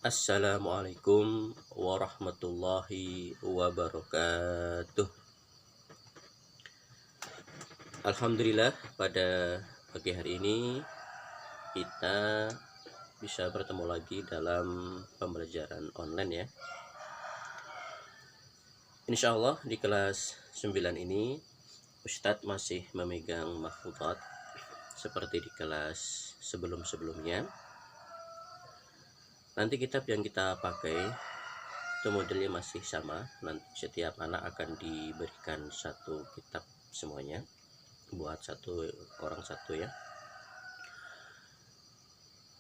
Assalamualaikum warahmatullahi wabarakatuh. Alhamdulillah, pada pagi hari ini kita bisa bertemu lagi dalam pembelajaran online ya. Insya Allah di kelas 9 ini Ustadz masih memegang mahfudhat seperti di kelas sebelum-sebelumnya. Nanti kitab yang kita pakai itu modelnya masih sama. Nanti setiap anak akan diberikan satu kitab semuanya, buat satu orang satu ya.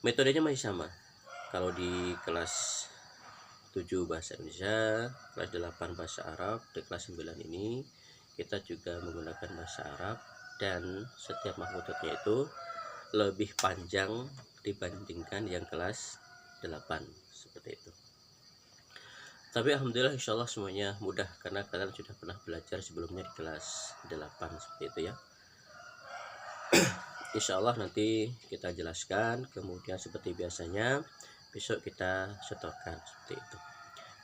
Metodenya masih sama. Kalau di kelas 7 bahasa Indonesia, kelas 8 bahasa Arab, di kelas 9 ini kita juga menggunakan bahasa Arab, dan setiap mahfudhatnya itu lebih panjang dibandingkan yang kelas 8 seperti itu. Tapi alhamdulillah insya Allah semuanya mudah karena kalian sudah pernah belajar sebelumnya di kelas 8 seperti itu ya. Insya Allah nanti kita jelaskan, kemudian seperti biasanya besok kita setorkan seperti itu.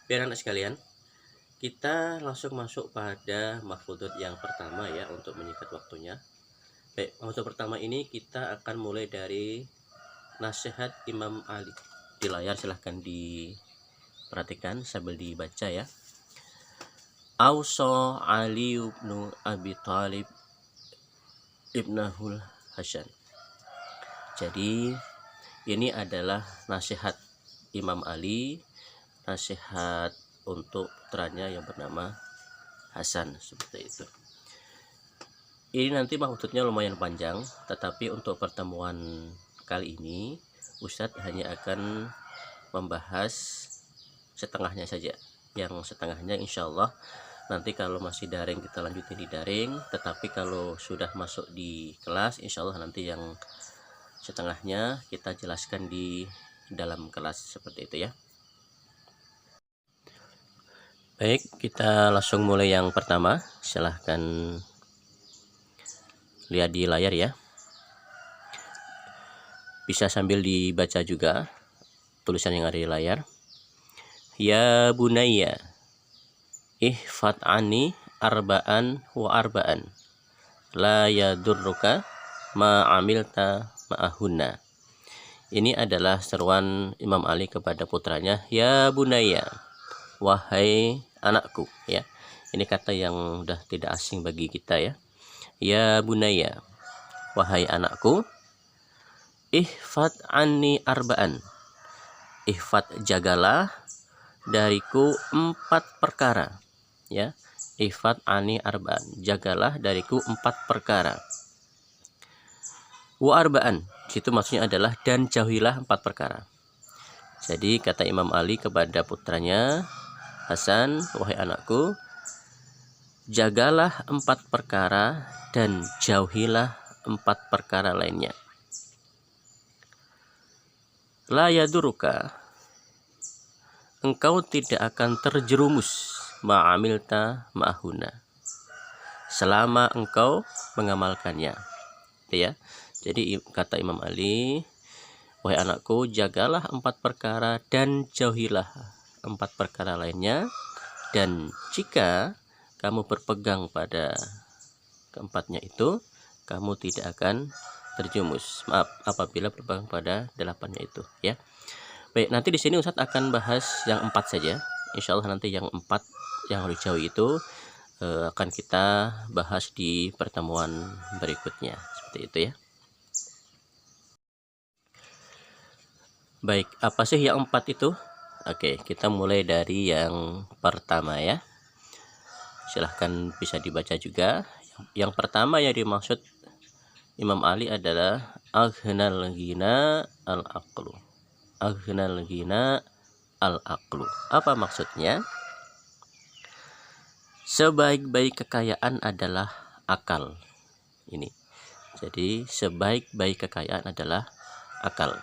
Biar anak sekalian, kita langsung masuk pada mahfudhat yang pertama ya, untuk menyingkat waktunya. Baik, mahfudhat pertama ini kita akan mulai dari nasihat Imam Ali. Di layar silahkan diperhatikan sambil dibaca ya. Auso Ali ibnu Abi Thalib ibnahul Hasan. Jadi ini adalah nasihat Imam Ali, nasihat untuk putranya yang bernama Hasan seperti itu. Ini nanti mahfudhatnya lumayan panjang, tetapi untuk pertemuan kali ini Ustadz hanya akan membahas setengahnya saja. Yang setengahnya insya Allah nanti kalau masih daring kita lanjutin di daring, tetapi kalau sudah masuk di kelas insya Allah nanti yang setengahnya kita jelaskan di dalam kelas seperti itu ya. Baik, kita langsung mulai yang pertama. Silahkan lihat di layar ya. Bisa sambil dibaca juga tulisan yang ada di layar. Ya bunayya, ihfad ani arba'an wa arba'an, la yadurruka ma amilta ma'ahunna. Ini adalah seruan Imam Ali kepada putranya. Ya bunayya, wahai anakku ya. Ini kata yang udah tidak asing bagi kita ya. Ya bunayya, wahai anakku, ihfad anni arba'an, ihfad jagalah dariku 4 perkara ya. Ihfad anni arba'an, jagalah dariku 4 perkara. Wa arba'an, situ maksudnya adalah dan jauhilah 4 perkara. Jadi kata Imam Ali kepada putranya Hasan, wahai anakku, jagalah 4 perkara dan jauhilah 4 perkara lainnya. La yaduruka, engkau tidak akan terjerumus ma'amilta ma'ahuna, selama engkau mengamalkannya ya. Jadi kata Imam Ali, wahai anakku, jagalah 4 perkara dan jauhilah 4 perkara lainnya, dan jika kamu berpegang pada keempatnya itu, kamu tidak akan terjumus. Maaf, apabila berpegang pada 8-nya itu ya. Baik, nanti di sini Ustadz akan bahas yang 4 saja. Insya Allah nanti yang 4 yang harus jauh itu akan kita bahas di pertemuan berikutnya seperti itu ya. Baik, apa sih yang 4 itu? Oke, kita mulai dari yang pertama ya. Silahkan bisa dibaca juga. Yang pertama yang dimaksud Imam Ali adalah aghnal ghina al-aqlu. Aghnal ghina al-aqlu. Apa maksudnya? Sebaik-baik kekayaan adalah akal. Ini. Jadi sebaik-baik kekayaan adalah akal.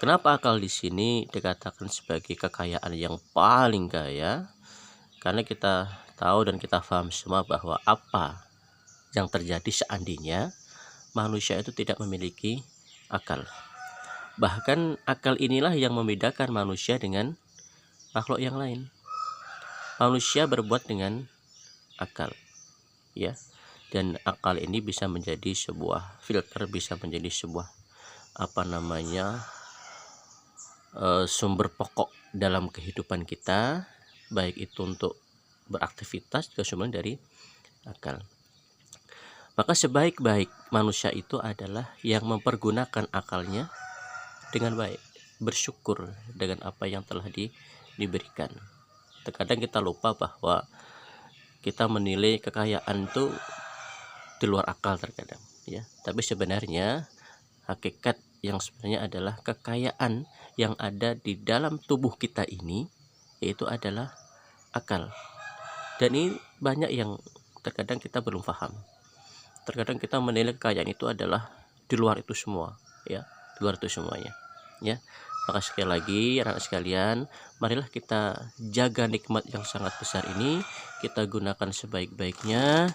Kenapa akal di sini dikatakan sebagai kekayaan yang paling kaya? Karena kita tahu dan kita paham semua bahwa apa yang terjadi seandainya manusia itu tidak memiliki akal. Bahkan akal inilah yang membedakan manusia dengan makhluk yang lain. Manusia berbuat dengan akal, ya. Dan akal ini bisa menjadi sebuah filter, bisa menjadi sebuah sumber pokok dalam kehidupan kita, baik itu untuk beraktivitas juga sumber dari akal. Maka sebaik-baik manusia itu adalah yang mempergunakan akalnya dengan baik, bersyukur dengan apa yang telah diberikan. Terkadang kita lupa bahwa kita menilai kekayaan itu di luar akal terkadang, ya. Tapi sebenarnya hakikat yang sebenarnya adalah kekayaan yang ada di dalam tubuh kita ini, yaitu adalah akal. Dan ini banyak yang terkadang kita belum paham. Terkadang kita menilai kekayaan itu adalah di luar itu semua, ya, di luar itu semuanya, ya. Maka sekali lagi anak sekalian, marilah kita jaga nikmat yang sangat besar ini, kita gunakan sebaik-baiknya,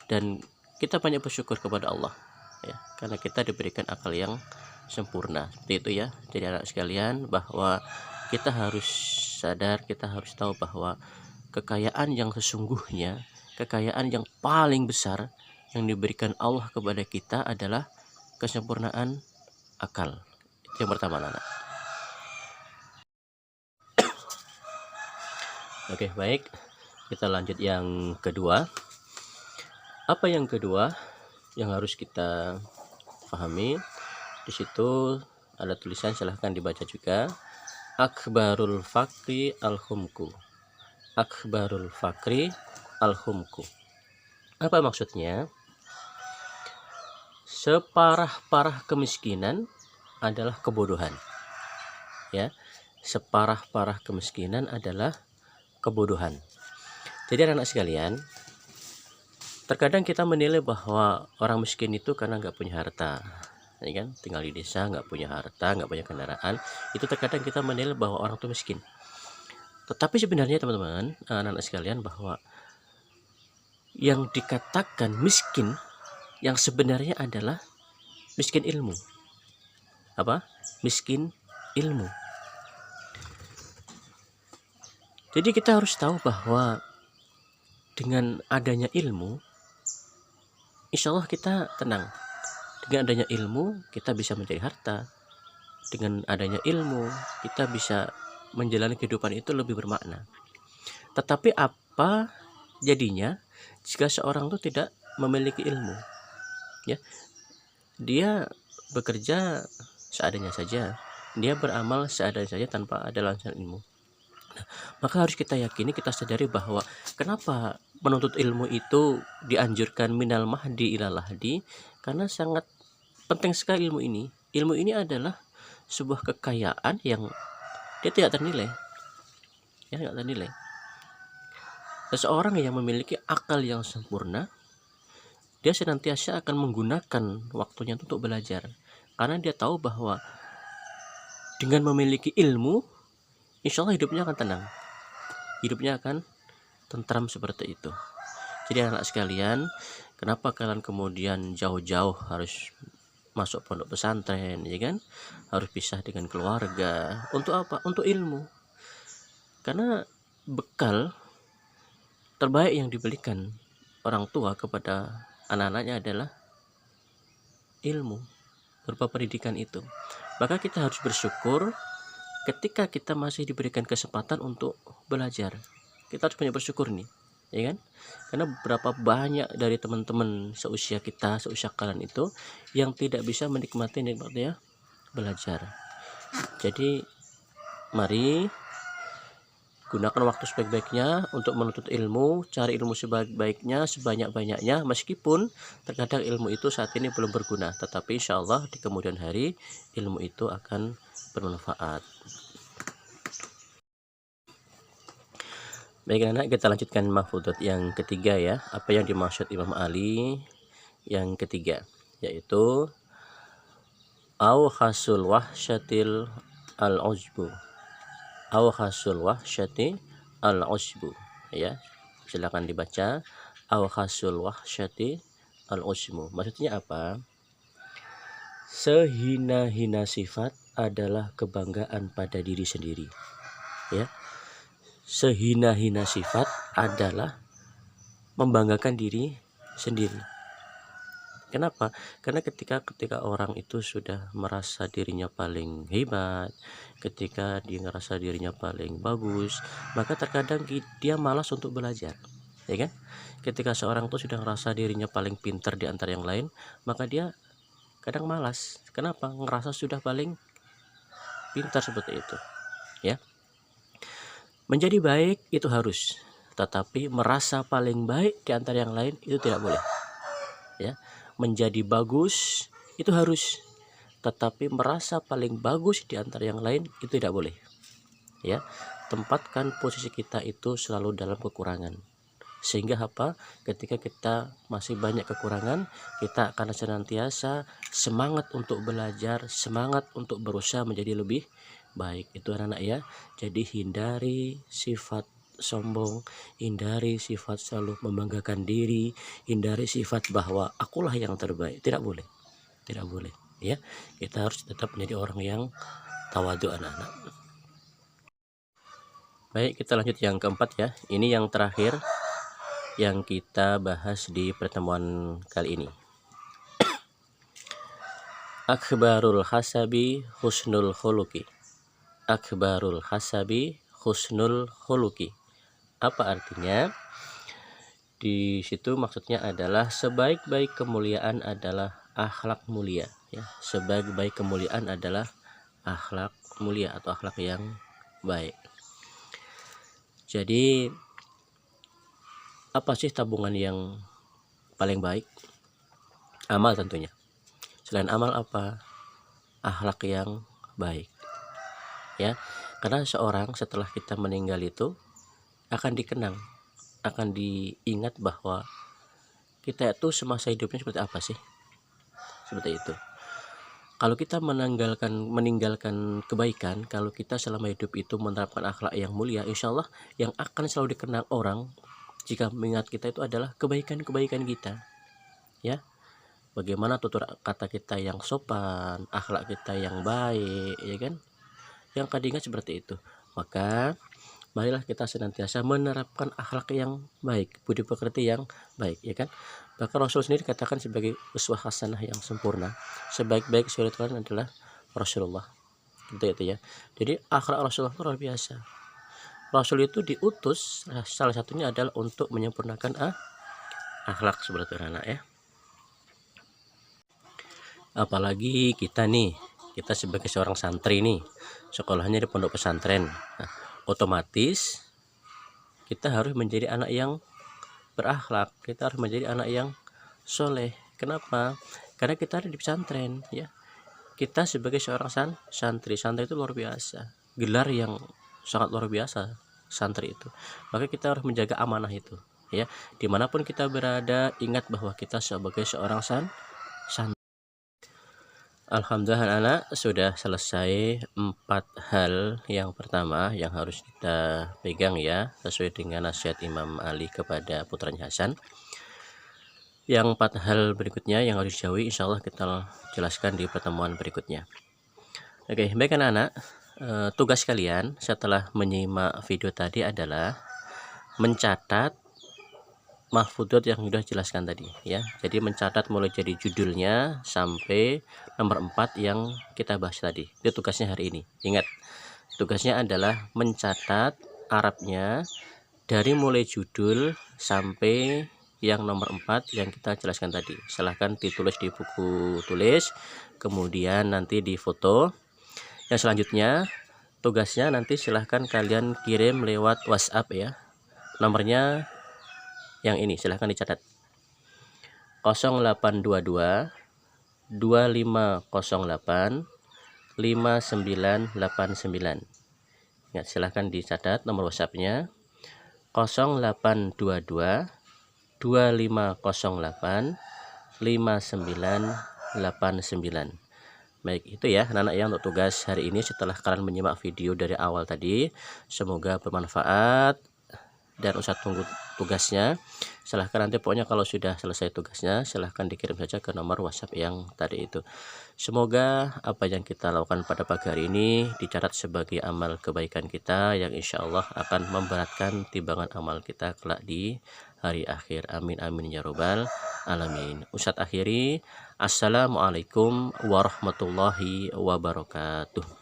dan kita banyak bersyukur kepada Allah, ya, karena kita diberikan akal yang sempurna. Seperti itu, ya. Jadi anak sekalian, bahwa kita harus sadar, kita harus tahu bahwa kekayaan yang sesungguhnya, kekayaan yang paling besar yang diberikan Allah kepada kita adalah kesempurnaan akal. Itu yang pertama, anak. Oke, baik. Kita lanjut yang kedua. Apa yang kedua yang harus kita pahami? Di situ ada tulisan, silahkan dibaca juga. Akbarul fakri al-humku. Akbarul fakri al-humku. Apa maksudnya? Separah-parah kemiskinan adalah kebodohan, ya. Separah-parah kemiskinan adalah kebodohan. Jadi anak sekalian, terkadang kita menilai bahwa orang miskin itu karena nggak punya harta, ya kan? Tinggal di desa, nggak punya harta, nggak punya kendaraan. Itu terkadang kita menilai bahwa orang itu miskin. Tetapi sebenarnya teman-teman, anak-anak sekalian, bahwa yang dikatakan miskin yang sebenarnya adalah miskin ilmu. Apa? Miskin ilmu. Jadi kita harus tahu bahwa dengan adanya ilmu, insya Allah kita tenang. Dengan adanya ilmu, kita bisa mencari harta. Dengan adanya ilmu, kita bisa menjalani kehidupan itu lebih bermakna. Tetapi apa jadinya jika seorang itu tidak memiliki ilmu? Ya, dia bekerja seadanya saja, dia beramal seadanya saja tanpa ada landasan ilmu. Nah, maka harus kita yakini, kita sadari bahwa kenapa menuntut ilmu itu dianjurkan minal mahdi ilal lahdi, karena sangat penting sekali ilmu ini. Ilmu ini adalah sebuah kekayaan yang dia tidak ternilai, ya, tidak ternilai. Seseorang yang memiliki akal yang sempurna, dia senantiasa akan menggunakan waktunya untuk belajar, karena dia tahu bahwa dengan memiliki ilmu, insya Allah hidupnya akan tenang, hidupnya akan tentram seperti itu. Jadi anak sekalian, kenapa kalian kemudian jauh-jauh harus masuk pondok pesantren, ya kan? Harus pisah dengan keluarga. Untuk apa? Untuk ilmu. Karena bekal terbaik yang diberikan orang tua kepada anak-anaknya adalah ilmu, berupa pendidikan itu. Maka kita harus bersyukur ketika kita masih diberikan kesempatan untuk belajar. Kita harus banyak bersyukur nih, ya kan? Karena berapa banyak dari teman-teman seusia kita, seusia kalian itu yang tidak bisa menikmati nikmatnya belajar. Jadi mari gunakan waktu sebaik-baiknya untuk menuntut ilmu, cari ilmu sebaik-baiknya, sebanyak-banyaknya, meskipun terkadang ilmu itu saat ini belum berguna, tetapi insya Allah di kemudian hari ilmu itu akan bermanfaat. Baik anak, kita lanjutkan mahfudzat yang ketiga, ya. Apa yang dimaksud Imam Ali yang ketiga, yaitu au hasul wahsyatil al-ujbu. Au hasul wahsyati al-ujbu, ya. Silakan dibaca. Au hasul wahsyati al-ujbu. Maksudnya apa? Sehina-hina sifat adalah kebanggaan pada diri sendiri, ya. sehina-hina sifat adalah membanggakan diri sendiri. Kenapa? Karena ketika orang itu sudah merasa dirinya paling hebat, ketika dia ngerasa dirinya paling bagus, maka terkadang dia malas untuk belajar, ya kan? Ketika seorang itu sudah ngerasa dirinya paling pintar di antara yang lain, maka dia kadang malas. Kenapa? Ngerasa sudah paling pintar seperti itu, ya. Menjadi baik itu harus, tetapi merasa paling baik di antara yang lain itu tidak boleh, ya. Menjadi bagus itu harus, tetapi merasa paling bagus di antara yang lain itu tidak boleh, ya. Tempatkan posisi kita itu selalu dalam kekurangan, sehingga apa, ketika kita masih banyak kekurangan, kita akan senantiasa semangat untuk belajar, semangat untuk berusaha menjadi lebih baik. Itu anak-anak ya. Jadi hindari sifat sombong, hindari sifat selalu membanggakan diri, hindari sifat bahwa akulah yang terbaik. Tidak boleh, ya. Kita harus tetap menjadi orang yang tawadhu anak-anak. Baik, kita lanjut yang keempat ya. Ini yang terakhir yang kita bahas di pertemuan kali ini. Akhbarul hasabi husnul khuluqi. Akhbarul hasabi husnul khuluqi. Apa artinya? Di situ maksudnya adalah sebaik-baik kemuliaan adalah akhlak mulia, ya. Sebaik-baik kemuliaan adalah akhlak mulia atau akhlak yang baik. Jadi apa sih tabungan yang paling baik? Amal tentunya. Selain amal apa? Akhlak yang baik, ya. Karena seorang setelah kita meninggal itu akan dikenang, akan diingat bahwa kita itu semasa hidupnya seperti apa sih, seperti itu. Kalau kita meninggalkan kebaikan, kalau kita selama hidup itu menerapkan akhlak yang mulia, insya Allah yang akan selalu dikenang orang jika mengingat kita itu adalah kebaikan-kebaikan kita, ya. Bagaimana tutur kata kita yang sopan, akhlak kita yang baik, ya kan, yang akan diingat seperti itu. Maka marilah kita senantiasa menerapkan akhlak yang baik, budi pekerti yang baik, ya kan. Bahkan Rasul sendiri katakan sebagai uswah hasanah yang sempurna, sebaik-baik suri Tuhan adalah Rasulullah, gitu ya. Jadi akhlak Rasulullah itu luar biasa. Rasul itu diutus salah satunya adalah untuk menyempurnakan akhlak seperti itu anak, ya. Apalagi kita nih, kita sebagai seorang santri nih, sekolahnya di pondok pesantren. Nah, otomatis kita harus menjadi anak yang berakhlak, kita harus menjadi anak yang soleh. Kenapa? Karena kita ada di pesantren, ya. Kita sebagai seorang santri itu luar biasa, gelar yang sangat luar biasa santri itu. Maka kita harus menjaga amanah itu, ya. Dimanapun kita berada, ingat bahwa kita sebagai seorang santri. Alhamdulillah anak sudah selesai 4 hal yang pertama yang harus kita pegang, ya, sesuai dengan nasihat Imam Ali kepada putranya Hasan. Yang 4 hal berikutnya yang harus dijauhi insya Allah kita jelaskan di pertemuan berikutnya. Oke, baik anak-anak, tugas kalian setelah menyimak video tadi adalah mencatat mahfudot yang sudah jelaskan tadi, ya. Jadi mencatat mulai dari judulnya sampai nomor 4 yang kita bahas tadi. Itu tugasnya hari ini. Ingat, tugasnya adalah mencatat Arabnya dari mulai judul sampai yang nomor 4 yang kita jelaskan tadi. Silahkan ditulis di buku tulis, kemudian nanti difoto. Yang selanjutnya tugasnya nanti silahkan kalian kirim lewat WhatsApp, ya. Nomornya yang ini silahkan dicatat, 0822 2508 5989. Ingat, silahkan dicatat nomor WhatsAppnya 0822 2508 5989. Baik, itu ya anak-anak yang untuk tugas hari ini setelah kalian menyimak video dari awal tadi. Semoga bermanfaat. dan Ustadz tunggu tugasnya. Silahkan nanti pokoknya kalau sudah selesai tugasnya silahkan dikirim saja ke nomor WhatsApp yang tadi itu. Semoga apa yang kita lakukan pada pagi hari ini dicatat sebagai amal kebaikan kita yang insya Allah akan memberatkan timbangan amal kita kelak di hari akhir. Amin amin ya robbal alamin. Ustadz akhiri, assalamualaikum warahmatullahi wabarakatuh.